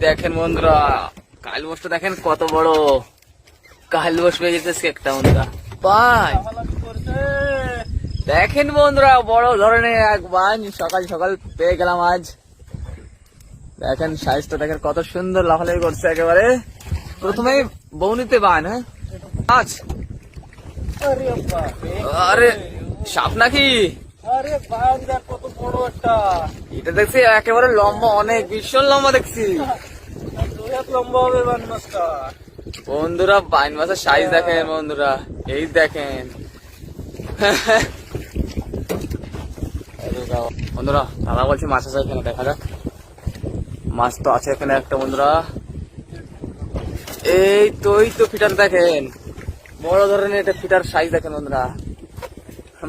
দেখেন বন্ধুরা, কালবোসটা দেখেন কত বড় কালবোস পেয়ে যেতেছে একটা বন্ধুরা। ভাই দেখেন বন্ধুরা, বড় ধরনের এক বান সকাল সকাল পেয়ে গেলাম আজ। দেখেন সাইজটা দেখেন কত সুন্দর লাফালাফি করছে একেবারে। প্রথমেই বৌনিতে বান। হ্যাঁ আজ আরে সাপ নাকি? আরে বান দেখ কত বড় একটা। এটা দেখছি একেবারে লম্বা, অনেক ভীষণ লম্বা দেখছি। লম্বা হবে বান মাছটা বন্ধুরা। বাইন মাছের সাইজ দেখেন বন্ধুরা, এই দেখেন বন্ধুরা। দাদা বলছে মাছ আছে এখানে, দেখা যাক। মাছ তো আছে এখানে একটা বন্ধুরা। এই তো ফিটার দেখেন, বড় ধরনের এটা ফিটার সাইজ দেখেন বন্ধুরা।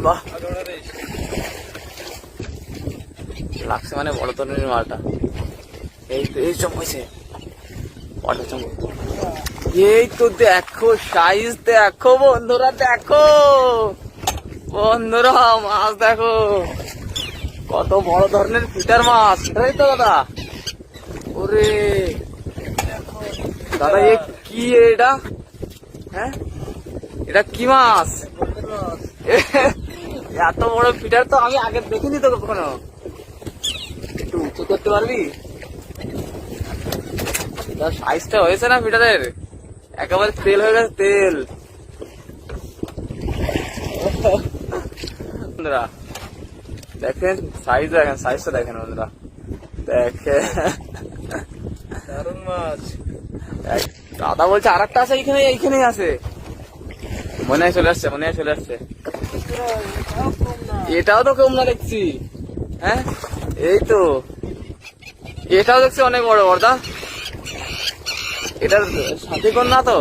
বাহ লাগছে মানে বড় ধরনের মালটা। এই সব হয়েছে, এই তো দেখো সাইজ দেখো বন্ধুরা, দেখো বন্ধুরা মাছ দেখো কত বড় ধরনের ফিটার মাছ। এটাই তো দাদা। ওরে দাদা এ কি এটা? হ্যাঁ এটা কি মাছ? এত বড় ফিটার তো আমি আগে দেখিনি তো কখনো। একটু উঁচু করতে পারবি? সাইজটা হয়েছে না ফিটারের, একেবারে তেল হয়ে গেছে, তেল। বন্ধুরা দেখেন সাইজ, দেখেন সাইজটা দেখেন বন্ধুরা, দেখেন দারুণ মাছ। দাদা বলছে আর একটা আছে এইখানেই আছে। মনে হয় চলে আসছে, এটাও তো কম না দেখছি। হ্যাঁ এই তো এটাও দেখছি অনেক বড় বড়দা। এটার সাথে কোন না তো?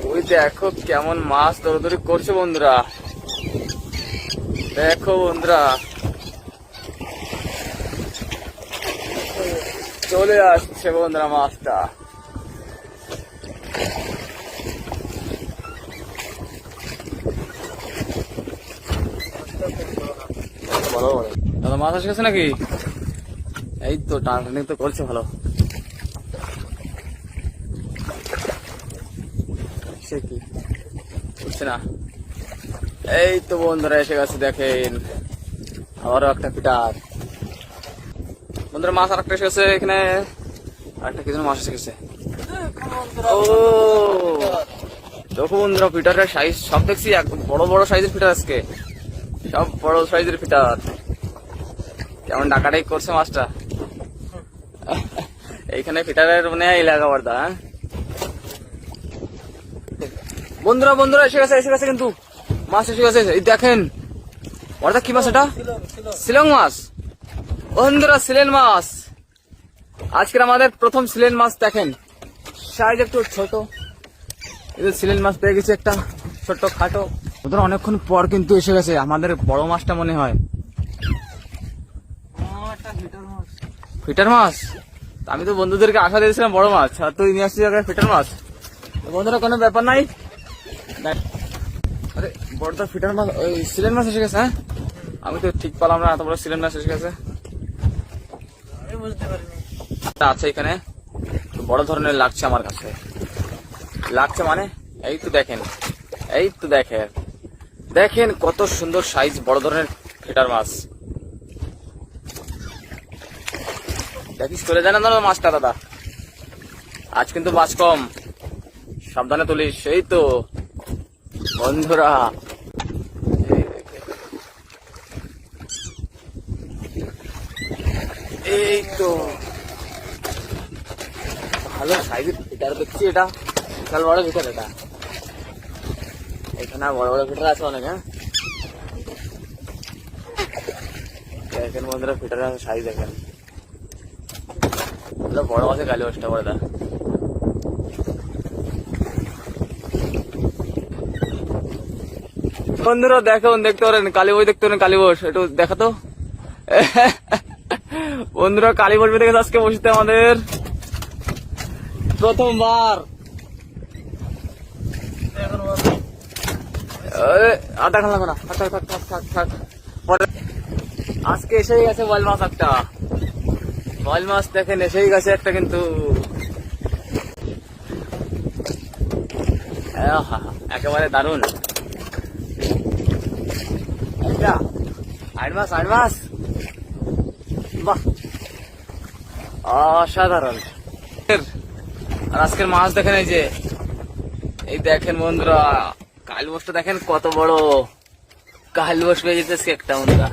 ওই দেখো কেমন মাছ দৌড়দৌড়ি করছে বন্ধুরা, দেখো বন্ধুরা চলে আসছে বন্ধুরা মাছটা। দাদা মাছ আসে গেছে নাকি? এই তো টানাটানি তো করছে ভালো। সে কি বুঝছে না। এই তো বন্ধুরা এসে গেছে, দেখেন আবারও একটা ফিটার। বন্ধুরা মাছ আরেকটা এসে গেছে এখানে, আরেকটা কি যেন মাছ এসে গেছে। ও দেখো বন্ধুরা ফিটারের সাইজ সব দেখছি বড় বড় সাইজের ফিটার, আজকে সব বড় সাইজের ফিটার। কেমন ডাকাটাই করছে মাছটা। এইখানে ফিটারের মানে এলাকা বার্দা। বন্ধুরা এসে গেছে কিন্তু মাছ এসে গেছে। এই দেখেন ওটা কি মাছ? এটা শিলং মাছ বন্ধুরা, সিলেন মাছ। আজকের আমাদের প্রথম সিলেন মাছ। দেখেন সাইজ একটু ছোট, সিলেন মাছ পেয়ে গেছে একটা ছোট্ট খাটো। ওদের অনেকক্ষণ পর কিন্তু এসে গেছে আমাদের বড় মাছটা মনে হয়। ফিটার মাছ? আমি তো বন্ধুদেরকে আশা দিয়েছিলাম বড় মাছ, আর তুই নিয়ে আসছিস ফিটার মাছ। বন্ধুরা কোনো ব্যাপার নাই। আরে বড়টা ফিটার মাছ, ওই সিলেন মাছ এসে গেছে। হ্যাঁ আমি তো ঠিক পেলাম না, এত বড় সিলেন মাছ এসে গেছে। আমি বুঝতে পারিনি। আছে এখানে বড় ধরনের লাগছে আমার কাছে, লাগছে মানে এই তো দেখেন কত সুন্দর সাইজ, বড় ধরনের ফিটার মাছ। দেখিস চলে যায় না মাছটা দাদা। আজ কিন্তু মাছ কম, সাবধানে তুলিস। এই তো বন্ধুরা এই তো ভালো সাইজের ফিটার দেখছি। এটা বিশাল বড় ফিটার। এটা এখানে বড় বড় ফিটার আছে অনেক। হ্যাঁ দেখেন বন্ধুরা ফিটারের সাইজ দেখেন, বড় মাছের কালীবাসটা বড় দা। বন্ধুরা দেখতে পারেন কালীবাস, দেখতে পারেন কালীবাস। একটু দেখাতো বন্ধুরা, কালীবাস পেতে গেছে আজকে বসতে আমাদের প্রথমবার। আর দেখান লাগবে না, থাক। আজকে এসেই গেছে বল মাছ একটা। বল মাছ দেখেন এসেই গেছে একটা কিন্তু। আহা, একেবারে দারুণ। এটা আট মাছ বাহ, অসাধারণ। আর আজকের মাছ দেখেন এই যে, এই দেখেন বন্ধুরা কালবোসটা দেখেন কত বড়। কালবোস পেয়ে যেতেছে একটা বন্ধুরা।